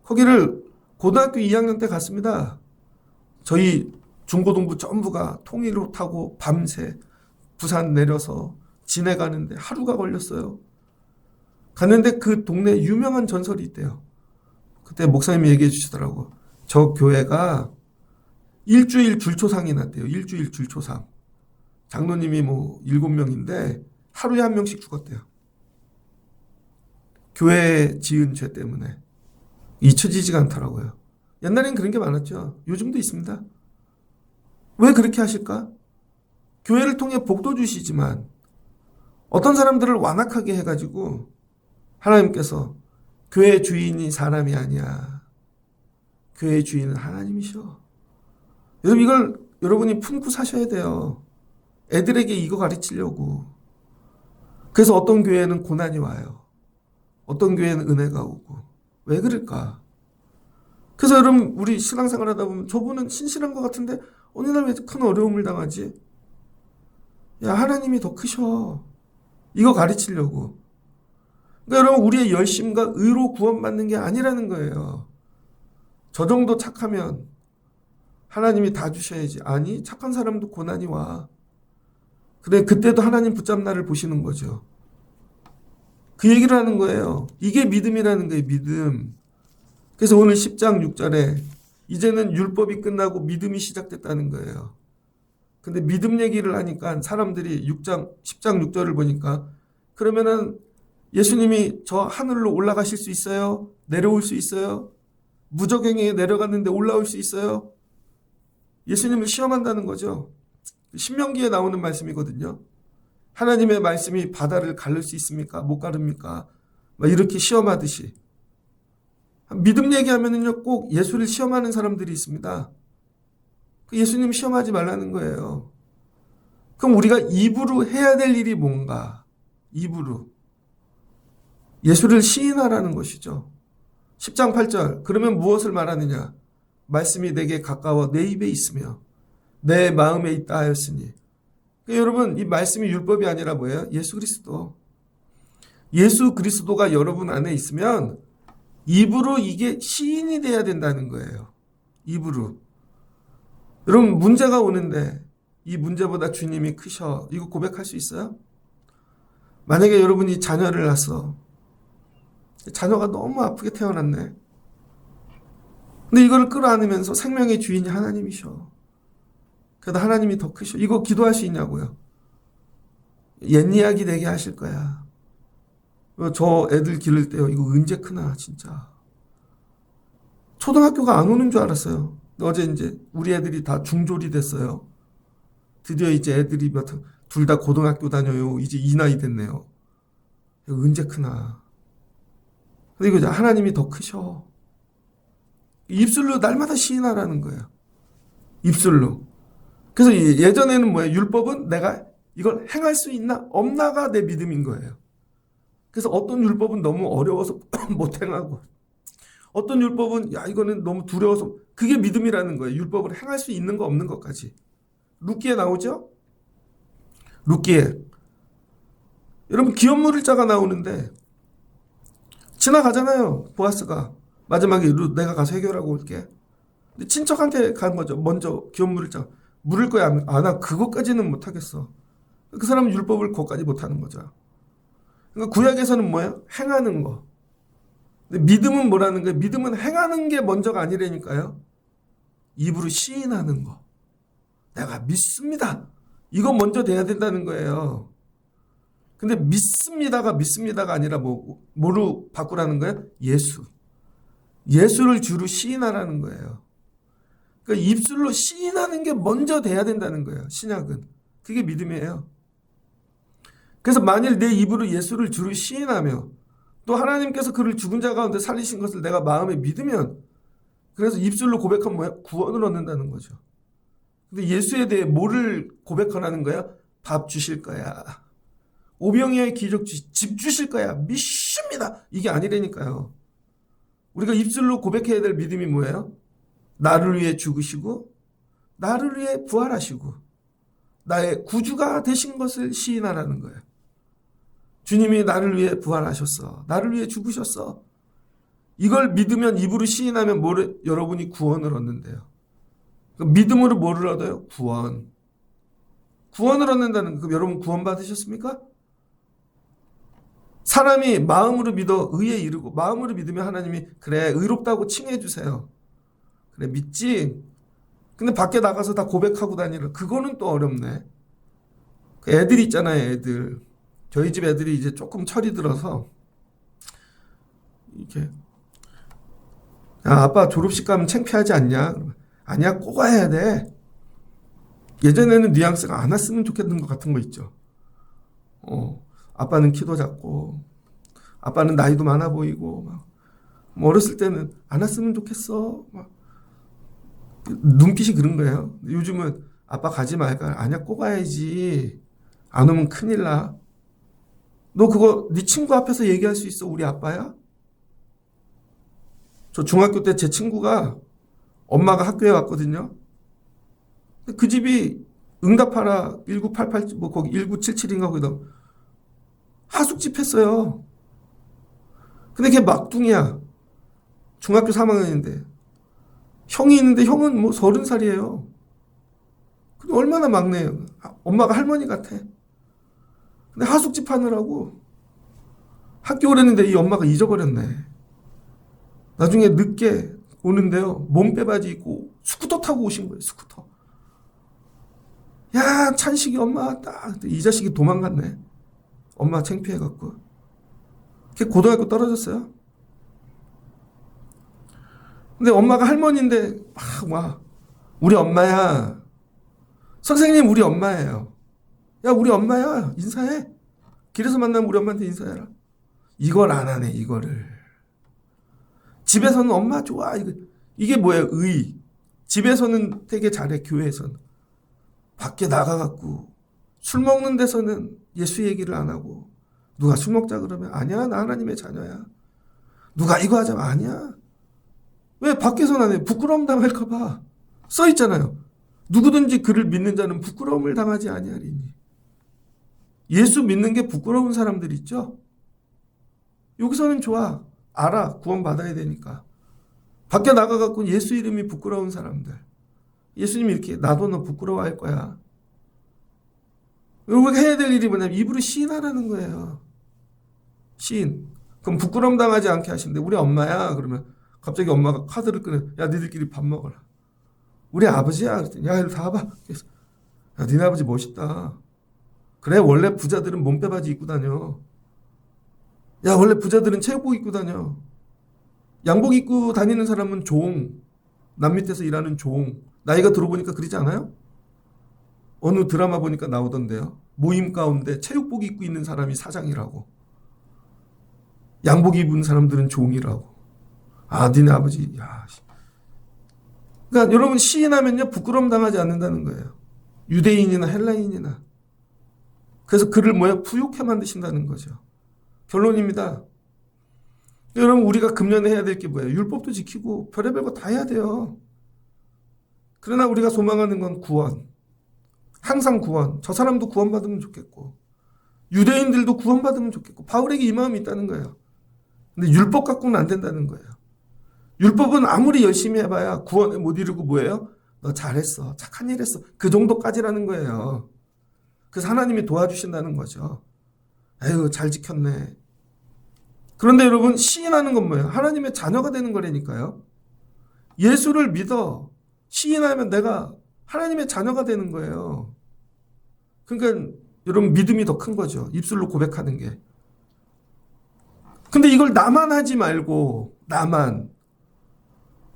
거기를 고등학교 2학년 때 갔습니다. 저희 중고등부 전부가 통일로 타고 밤새 부산 내려서 진해 가는데 하루가 걸렸어요. 갔는데 그 동네에 유명한 전설이 있대요. 그때 목사님이 얘기해 주시더라고. 저 교회가 일주일 줄초상이 났대요. 일주일 줄초상. 장로님이 7명인데 하루에 1명씩 죽었대요. 교회 지은 죄 때문에. 잊혀지지가 않더라고요. 옛날엔 그런 게 많았죠. 요즘도 있습니다. 왜 그렇게 하실까? 교회를 통해 복도 주시지만 어떤 사람들을 완악하게 해가지고 하나님께서 교회 주인이 사람이 아니야. 교회 주인은 하나님이셔. 여러분, 이걸 여러분이 품고 사셔야 돼요. 애들에게 이거 가르치려고. 그래서 어떤 교회는 고난이 와요. 어떤 교회는 은혜가 오고. 왜 그럴까? 그래서 여러분, 우리 신앙생활 하다 보면 저분은 신실한 것 같은데 어느 날 왜 큰 어려움을 당하지? 야, 하나님이 더 크셔. 이거 가르치려고. 그러니까 여러분, 우리의 열심과 의로 구원받는 게 아니라는 거예요. 저 정도 착하면 하나님이 다 주셔야지. 아니, 착한 사람도 고난이 와. 그래, 그때도 하나님 붙잡나를 보시는 거죠. 그 얘기를 하는 거예요. 이게 믿음이라는 거예요. 믿음. 그래서 오늘 10장 6절에 이제는 율법이 끝나고 믿음이 시작됐다는 거예요. 근데 믿음 얘기를 하니까 사람들이 10장 6절을 보니까, 그러면은 예수님이 저 하늘로 올라가실 수 있어요? 내려올 수 있어요? 무저갱에 내려갔는데 올라올 수 있어요? 예수님을 시험한다는 거죠. 신명기에 나오는 말씀이거든요. 하나님의 말씀이 바다를 가를 수 있습니까? 못 가릅니까? 막 이렇게 시험하듯이. 믿음 얘기하면은요, 꼭 예수를 시험하는 사람들이 있습니다. 예수님 시험하지 말라는 거예요. 그럼 우리가 입으로 해야 될 일이 뭔가? 입으로. 예수를 시인하라는 것이죠. 10장 8절. 그러면 무엇을 말하느냐? 말씀이 내게 가까워 내 입에 있으며 내 마음에 있다 하였으니. 그러니까 여러분, 이 말씀이 율법이 아니라 뭐예요? 예수 그리스도. 예수 그리스도가 여러분 안에 있으면 입으로 이게 시인이 돼야 된다는 거예요. 입으로. 여러분 문제가 오는데 이 문제보다 주님이 크셔. 이거 고백할 수 있어요? 만약에 여러분이 자녀를 낳았어. 자녀가 너무 아프게 태어났네. 근데 이걸 끌어안으면서 생명의 주인이 하나님이셔. 그래도 하나님이 더 크셔. 이거 기도할 수 있냐고요. 옛 이야기 되게 하실 거야. 저 애들 기를 때요. 이거 언제 크나 진짜. 초등학교가 안 오는 줄 알았어요. 어제 이제 우리 애들이 다 중졸이 됐어요. 드디어 이제 애들이 둘 다 고등학교 다녀요. 이제 이 나이 됐네요. 이거 언제 크나. 근데 이거 하나님이 더 크셔. 입술로 날마다 시인하라는 거예요. 입술로. 그래서 예전에는 뭐예요? 율법은 내가 이걸 행할 수 있나 없나가 내 믿음인 거예요. 그래서 어떤 율법은 너무 어려워서 못 행하고 어떤 율법은 야 이거는 너무 두려워서 그게 믿음이라는 거예요. 율법을 행할 수 있는 거 없는 것까지. 룻기에 나오죠? 룻기에 여러분 기업물을자가 나오는데 지나가잖아요. 보아스가 마지막에 룻 내가 가서 해결하고 올게. 근데 친척한테 간 거죠. 먼저 기업물을자 물을 거야 안 하. 그것까지는 못하겠어. 그 사람은 율법을 그것까지 못하는 거죠. 그러니까 구약에서는 뭐예요? 행하는 거. 근데 믿음은 뭐라는 거예요? 믿음은 행하는 게 먼저가 아니라니까요. 입으로 시인하는 거. 내가 믿습니다. 이거 먼저 돼야 된다는 거예요. 근데 믿습니다가 아니라 뭐로 바꾸라는 거예요? 예수. 예수를 주로 시인하라는 거예요. 그러니까 입술로 시인하는 게 먼저 돼야 된다는 거예요. 신약은. 그게 믿음이에요. 그래서 만일 내 입으로 예수를 주로 시인하며 또 하나님께서 그를 죽은 자 가운데 살리신 것을 내가 마음에 믿으면 그래서 입술로 고백하면 뭐야? 구원을 얻는다는 거죠. 근데 예수에 대해 뭐를 고백하라는 거야? 밥 주실 거야. 오병이어의 기적 집 주실 거야. 믿습니다. 이게 아니라니까요. 우리가 입술로 고백해야 될 믿음이 뭐예요? 나를 위해 죽으시고 나를 위해 부활하시고 나의 구주가 되신 것을 시인하라는 거예요. 주님이 나를 위해 부활하셨어. 나를 위해 죽으셨어. 이걸 믿으면 입으로 시인하면 여러분이 구원을 얻는데요. 믿음으로 뭐를 얻어요? 구원. 구원을 얻는다는 거. 여러분 구원 받으셨습니까? 사람이 마음으로 믿어 의에 이르고 마음으로 믿으면 하나님이 그래 의롭다고 칭해 주세요. 그래 믿지? 근데 밖에 나가서 다 고백하고 다니라. 그거는 또 어렵네. 애들 있잖아요, 애들. 저희 집 애들이 이제 조금 철이 들어서 이렇게 야, 아빠 졸업식 가면 창피하지 않냐? 아니야, 꼭 와야 돼. 예전에는 뉘앙스가 안 왔으면 좋겠는 것 같은 거 있죠. 아빠는 키도 작고 아빠는 나이도 많아 보이고 막 어렸을 때는 안 왔으면 좋겠어. 막 눈빛이 그런 거예요. 요즘은 아빠 가지 말까? 아니야, 꼭 와야지. 안 오면 큰일 나. 너 그거 네 친구 앞에서 얘기할 수 있어? 우리 아빠야? 저 중학교 때 제 친구가 엄마가 학교에 왔거든요. 그 집이 응답하라 1988 뭐 거기 1977인가 거기다 하숙집 했어요. 근데 걔 막둥이야. 중학교 3학년인데 형이 있는데 형은 뭐 30살이에요. 근데 얼마나 막내예요. 엄마가 할머니 같아. 근데 하숙집 하느라고 학교 오랬는데 이 엄마가 잊어버렸네. 나중에 늦게 오는데요. 몸빼바지 입고 스쿠터 타고 오신 거예요. 스쿠터. 야, 찬식이 엄마 왔다. 이 자식이 도망갔네. 엄마 창피해갖고. 걔 고등학교 떨어졌어요. 근데 엄마가 할머니인데 막 와. 우리 엄마야. 선생님 우리 엄마예요. 야, 우리 엄마야. 인사해. 길에서 만나면 우리 엄마한테 인사해라. 이걸 안 하네, 이거를. 집에서는 엄마 좋아. 이게 뭐예요? 의. 집에서는 되게 잘해, 교회에서는. 밖에 나가갖고 술 먹는 데서는 예수 얘기를 안 하고 누가 술 먹자 그러면 아니야, 나 하나님의 자녀야. 누가 이거 하자면 아니야. 왜 밖에서는 안 해? 부끄러움 당할까 봐. 써 있잖아요. 누구든지 그를 믿는 자는 부끄러움을 당하지 아니하리니. 예수 믿는 게 부끄러운 사람들 있죠? 여기서는 좋아. 알아. 구원받아야 되니까. 밖에 나가갖고 예수 이름이 부끄러운 사람들. 예수님이 이렇게 나도 너 부끄러워할 거야. 우리가 해야 될 일이 뭐냐면 입으로 시인하라는 거예요. 시인. 그럼 부끄러움 당하지 않게 하시는데 우리 엄마야. 그러면 갑자기 엄마가 카드를 꺼내. 야 니들끼리 밥 먹어라. 우리 아버지야. 그랬더니 야 이리 다 와봐. 야 니네 아버지 멋있다. 그래 원래 부자들은 몸빼바지 입고 다녀. 야 원래 부자들은 체육복 입고 다녀. 양복 입고 다니는 사람은 종. 남 밑에서 일하는 종. 나이가 들어보니까 그러지 않아요? 어느 드라마 보니까 나오던데요. 모임 가운데 체육복 입고 있는 사람이 사장이라고. 양복 입은 사람들은 종이라고. 아 니네 아버지. 야. 그러니까 여러분 시인하면요 부끄러움 당하지 않는다는 거예요. 유대인이나 헬라인이나. 그래서 그를 뭐야 부욕해 만드신다는 거죠. 결론입니다. 여러분 우리가 금년에 해야 될 게 뭐예요? 율법도 지키고 별의별 거 다 해야 돼요. 그러나 우리가 소망하는 건 구원. 항상 구원. 저 사람도 구원받으면 좋겠고 유대인들도 구원받으면 좋겠고 바울에게 이 마음이 있다는 거예요. 근데 율법 갖고는 안 된다는 거예요. 율법은 아무리 열심히 해봐야 구원에 못 이루고 뭐예요? 너 잘했어. 착한 일 했어. 그 정도까지라는 거예요. 그래서 하나님이 도와주신다는 거죠. 에휴 잘 지켰네. 그런데 여러분 시인하는 건 뭐예요? 하나님의 자녀가 되는 거라니까요. 예수를 믿어. 시인하면 내가 하나님의 자녀가 되는 거예요. 그러니까 여러분 믿음이 더 큰 거죠. 입술로 고백하는 게. 근데 이걸 나만 하지 말고 나만.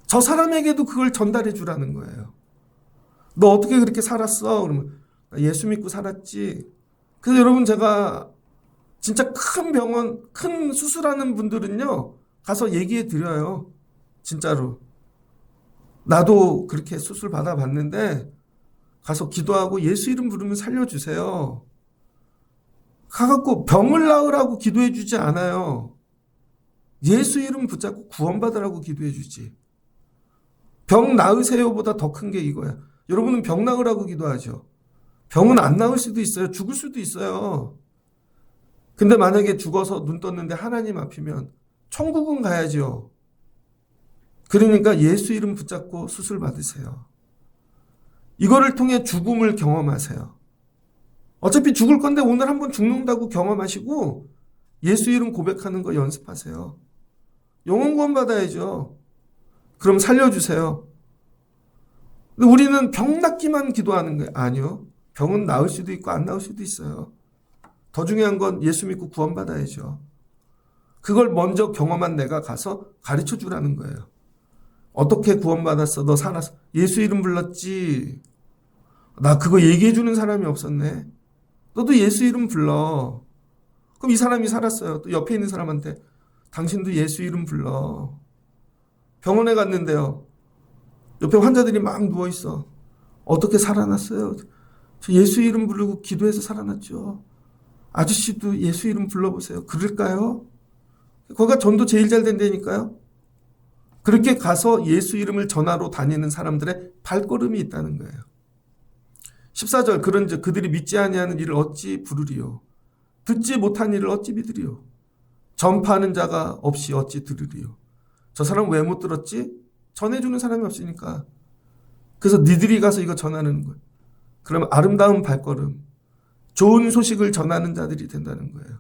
저 사람에게도 그걸 전달해 주라는 거예요. 너 어떻게 그렇게 살았어? 그러면 나 예수 믿고 살았지. 그래서 여러분 제가 진짜 큰 병원, 큰 수술하는 분들은요. 가서 얘기해 드려요. 진짜로. 나도 그렇게 수술 받아봤는데 가서 기도하고 예수 이름 부르면 살려주세요. 가갖고 병을 나으라고 기도해 주지 않아요. 예수 이름 붙잡고 구원받으라고 기도해 주지. 병 나으세요보다 더 큰 게 이거야. 여러분은 병 나으라고 기도하죠. 병은 안 나을 수도 있어요. 죽을 수도 있어요. 근데 만약에 죽어서 눈 떴는데 하나님 앞이면 천국은 가야죠. 그러니까 예수 이름 붙잡고 수술 받으세요. 이거를 통해 죽음을 경험하세요. 어차피 죽을 건데 오늘 한번 죽는다고 경험하시고 예수 이름 고백하는 거 연습하세요. 영혼 구원 받아야죠. 그럼 살려주세요. 근데 우리는 병 낫기만 기도하는 거예요. 아니요. 병은 나을 수도 있고 안 나을 수도 있어요. 더 중요한 건 예수 믿고 구원 받아야죠. 그걸 먼저 경험한 내가 가서 가르쳐 주라는 거예요. 어떻게 구원받았어? 너 살았어? 예수 이름 불렀지? 나 그거 얘기해 주는 사람이 없었네. 너도 예수 이름 불러. 그럼 이 사람이 살았어요. 또 옆에 있는 사람한테 당신도 예수 이름 불러. 병원에 갔는데요. 옆에 환자들이 막 누워있어. 어떻게 살아났어요? 저 예수 이름 부르고 기도해서 살아났죠. 아저씨도 예수 이름 불러보세요. 그럴까요? 거기가 전도 제일 잘 된다니까요. 그렇게 가서 예수 이름을 전하러 다니는 사람들의 발걸음이 있다는 거예요. 14절 그런즉 그들이 믿지 아니하는 일을 어찌 부르리요. 듣지 못한 일을 어찌 믿으리요. 전파하는 자가 없이 어찌 들으리요. 저 사람 왜 못 들었지? 전해주는 사람이 없으니까. 그래서 니들이 가서 이거 전하는 거예요. 그러면 아름다운 발걸음, 좋은 소식을 전하는 자들이 된다는 거예요.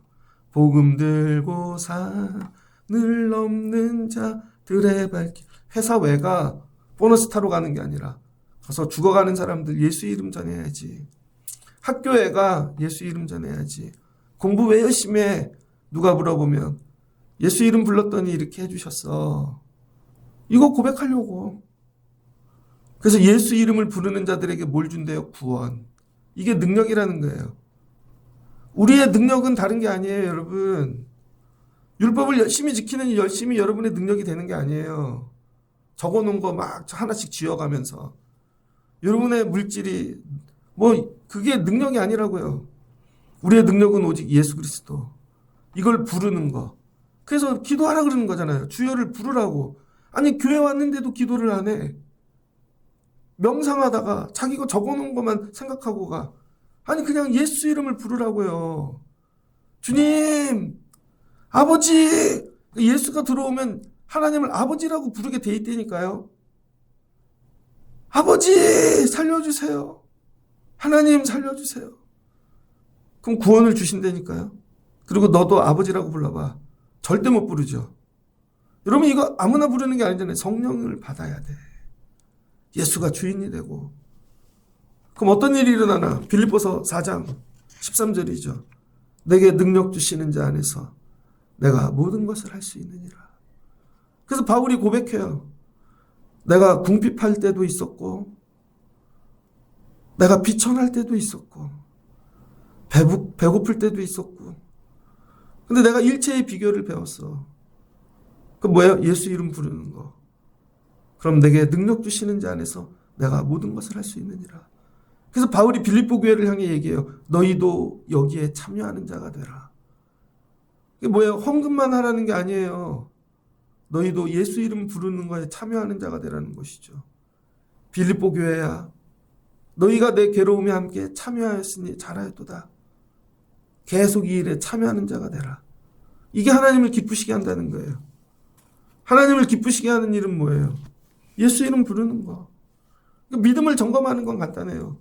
복음 들고 산을 넘는 자들의 발길. 회사 외가 보너스 타러 가는 게 아니라 가서 죽어가는 사람들 예수 이름 전해야지. 학교에가 예수 이름 전해야지. 공부 왜 열심히 해? 누가 물어보면 예수 이름 불렀더니 이렇게 해주셨어. 이거 고백하려고. 그래서 예수 이름을 부르는 자들에게 뭘 준대요? 구원. 이게 능력이라는 거예요. 우리의 능력은 다른 게 아니에요, 여러분. 율법을 열심히 지키는 열심히 여러분의 능력이 되는 게 아니에요. 적어놓은 거 막 하나씩 지어가면서. 여러분의 물질이 그게 능력이 아니라고요. 우리의 능력은 오직 예수 그리스도. 이걸 부르는 거. 그래서 기도하라 그러는 거잖아요. 주여를 부르라고. 아니 교회 왔는데도 기도를 안 해. 명상하다가 자기가 적어놓은 것만 생각하고 가. 아니 그냥 예수 이름을 부르라고요. 주님 아버지! 예수가 들어오면 하나님을 아버지라고 부르게 돼 있다니까요. 아버지! 살려주세요. 하나님 살려주세요. 그럼 구원을 주신다니까요. 그리고 너도 아버지라고 불러봐. 절대 못 부르죠. 여러분 이거 아무나 부르는 게 아니잖아요. 성령을 받아야 돼. 예수가 주인이 되고. 그럼 어떤 일이 일어나나? 빌립보서 4장 13절이죠. 내게 능력 주시는 자 안에서 내가 모든 것을 할 수 있느니라. 그래서 바울이 고백해요. 내가 궁핍할 때도 있었고 내가 비천할 때도 있었고 배고플 때도 있었고 근데 내가 일체의 비결을 배웠어. 그 뭐예요? 예수 이름 부르는 거. 그럼 내게 능력 주시는 자 안에서 내가 모든 것을 할 수 있느니라. 그래서 바울이 빌립보 교회를 향해 얘기해요. 너희도 여기에 참여하는 자가 되라. 이게 뭐예요? 헌금만 하라는 게 아니에요. 너희도 예수 이름 부르는 거에 참여하는 자가 되라는 것이죠. 빌립보 교회야. 너희가 내 괴로움에 함께 참여하였으니 잘하였도다. 계속 이 일에 참여하는 자가 되라. 이게 하나님을 기쁘시게 한다는 거예요. 하나님을 기쁘시게 하는 일은 뭐예요? 예수 이름 부르는 거. 믿음을 점검하는 건 간단해요.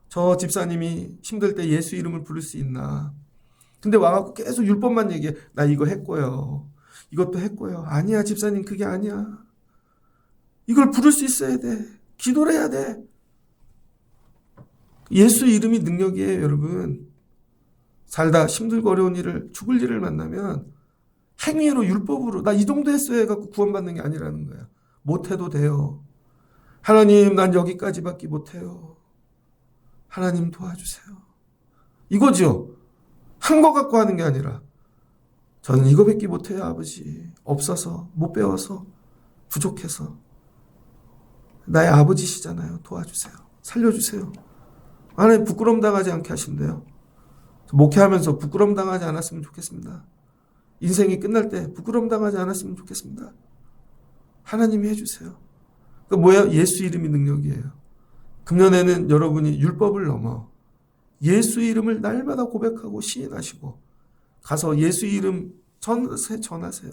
저 집사님이 힘들 때 예수 이름을 부를 수 있나? 근데 와갖고 계속 율법만 얘기해. 나 이거 했고요. 이것도 했고요. 아니야 집사님 그게 아니야. 이걸 부를 수 있어야 돼. 기도를 해야 돼. 예수 이름이 능력이에요 여러분. 살다 힘들고 어려운 일을 죽을 일을 만나면 행위로 율법으로 나 이 정도 했어야 해갖고 구원받는 게 아니라는 거야. 못해도 돼요. 하나님 난 여기까지밖에 못해요. 하나님 도와주세요. 이거죠. 한 거 갖고 하는 게 아니라 저는 이거밖에 못해요 아버지. 없어서 못 배워서 부족해서 나의 아버지시잖아요. 도와주세요. 살려주세요. 하나님 부끄러움 당하지 않게 하신대요. 목회하면서 부끄러움 당하지 않았으면 좋겠습니다. 인생이 끝날 때 부끄러움 당하지 않았으면 좋겠습니다. 하나님이 해주세요. 그 뭐야? 예수 이름이 능력이에요. 금년에는 여러분이 율법을 넘어 예수 이름을 날마다 고백하고 시인하시고 가서 예수 이름 전하세요.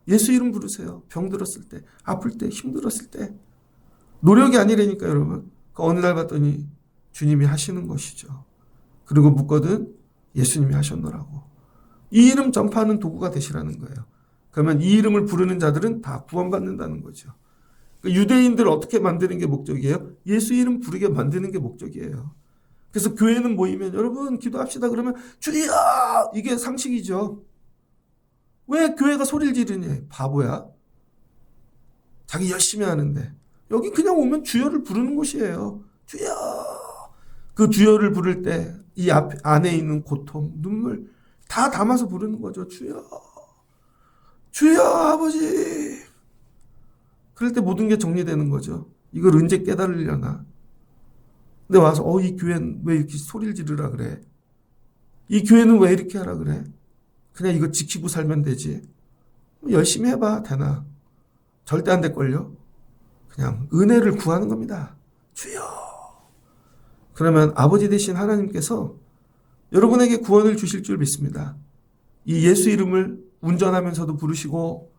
예수 이름 부르세요. 병들었을 때, 아플 때, 힘들었을 때. 노력이 아니라니까 여러분. 어느 날 봤더니 주님이 하시는 것이죠. 그리고 묻거든 예수님이 하셨노라고. 이 이름 전파하는 도구가 되시라는 거예요. 그러면 이 이름을 부르는 자들은 다 구원받는다는 거죠. 유대인들을 어떻게 만드는 게 목적이에요? 예수 이름 부르게 만드는 게 목적이에요. 그래서 교회는 모이면 여러분 기도합시다 그러면 주여 이게 상식이죠. 왜 교회가 소리를 지르니? 바보야. 자기 열심히 하는데 여기 그냥 오면 주여를 부르는 곳이에요. 주여. 그 주여를 부를 때 이 안에 있는 고통, 눈물 다 담아서 부르는 거죠. 주여. 주여 아버지. 그럴 때 모든 게 정리되는 거죠. 이걸 언제 깨달으려나. 근데 와서 이 교회는 왜 이렇게 소리를 지르라 그래. 이 교회는 왜 이렇게 하라 그래. 그냥 이거 지키고 살면 되지. 열심히 해봐 되나. 절대 안 될걸요. 그냥 은혜를 구하는 겁니다. 주여. 그러면 아버지 되신 하나님께서 여러분에게 구원을 주실 줄 믿습니다. 이 예수 이름을 운전하면서도 부르시고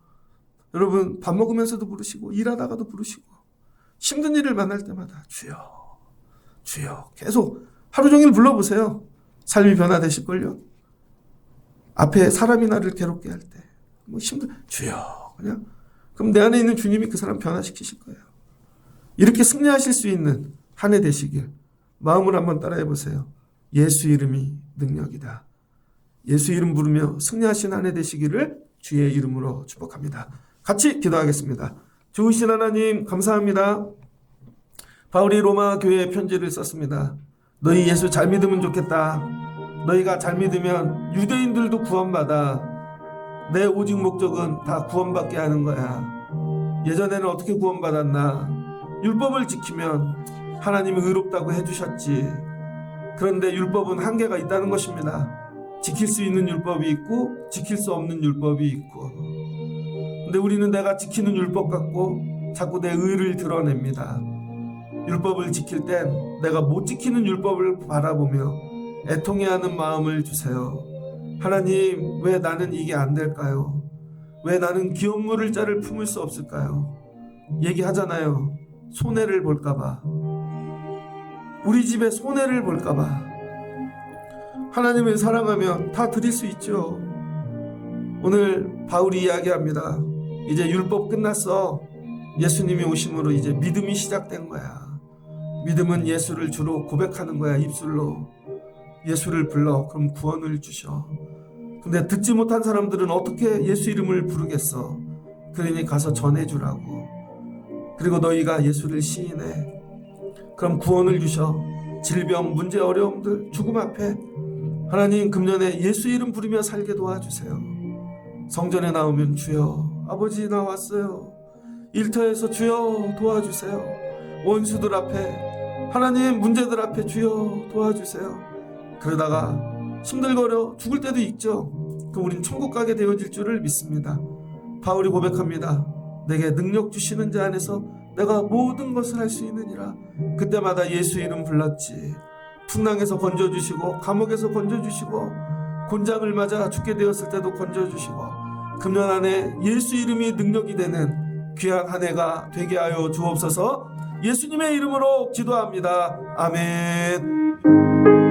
여러분 밥 먹으면서도 부르시고 일하다가도 부르시고 힘든 일을 만날 때마다 주여 주여 계속 하루 종일 불러보세요. 삶이 변화되실걸요. 앞에 사람이 나를 괴롭게 할 때 힘든 주여 그냥 그럼 내 안에 있는 주님이 그 사람 변화시키실 거예요. 이렇게 승리하실 수 있는 한 해 되시길 마음을 한번 따라해 보세요. 예수 이름이 능력이다. 예수 이름 부르며 승리하신 한 해 되시기를 주의 이름으로 축복합니다. 같이 기도하겠습니다. 좋으신 하나님 감사합니다. 바울이 로마 교회에 편지를 썼습니다. 너희 예수 잘 믿으면 좋겠다. 너희가 잘 믿으면 유대인들도 구원받아. 내 오직 목적은 다 구원받게 하는 거야. 예전에는 어떻게 구원받았나? 율법을 지키면 하나님이 의롭다고 해주셨지. 그런데 율법은 한계가 있다는 것입니다. 지킬 수 있는 율법이 있고 지킬 수 없는 율법이 있고. 근데 우리는 내가 지키는 율법 같고 자꾸 내 의를 드러냅니다. 율법을 지킬 땐 내가 못 지키는 율법을 바라보며 애통해하는 마음을 주세요. 하나님, 왜 나는 이게 안 될까요? 왜 나는 기업 물을 자를 품을 수 없을까요? 얘기하잖아요. 손해를 볼까봐. 우리 집에 손해를 볼까봐. 하나님을 사랑하면 다 드릴 수 있죠. 오늘 바울이 이야기합니다. 이제 율법 끝났어. 예수님이 오심으로 이제 믿음이 시작된 거야. 믿음은 예수를 주로 고백하는 거야. 입술로 예수를 불러. 그럼 구원을 주셔. 근데 듣지 못한 사람들은 어떻게 예수 이름을 부르겠어? 그러니 가서 전해주라고. 그리고 너희가 예수를 시인해. 그럼 구원을 주셔. 질병, 문제, 어려움들, 죽음 앞에 하나님 금년에 예수 이름 부르며 살게 도와주세요. 성전에 나오면 주여, 아버지 나 왔어요. 일터에서 주여 도와주세요. 원수들 앞에, 하나님 문제들 앞에 주여 도와주세요. 그러다가 힘들거려 죽을 때도 있죠. 그럼 우린 천국 가게 되어질 줄을 믿습니다. 바울이 고백합니다. 내게 능력 주시는 자 안에서 내가 모든 것을 할 수 있느니라. 그때마다 예수 이름 불렀지. 풍랑에서 건져주시고, 감옥에서 건져주시고, 곤장을 맞아 죽게 되었을 때도 건져주시고, 금년 안에 예수 이름이 능력이 되는 귀한 한 해가 되게 하여 주옵소서. 예수님의 이름으로 기도합니다. 아멘.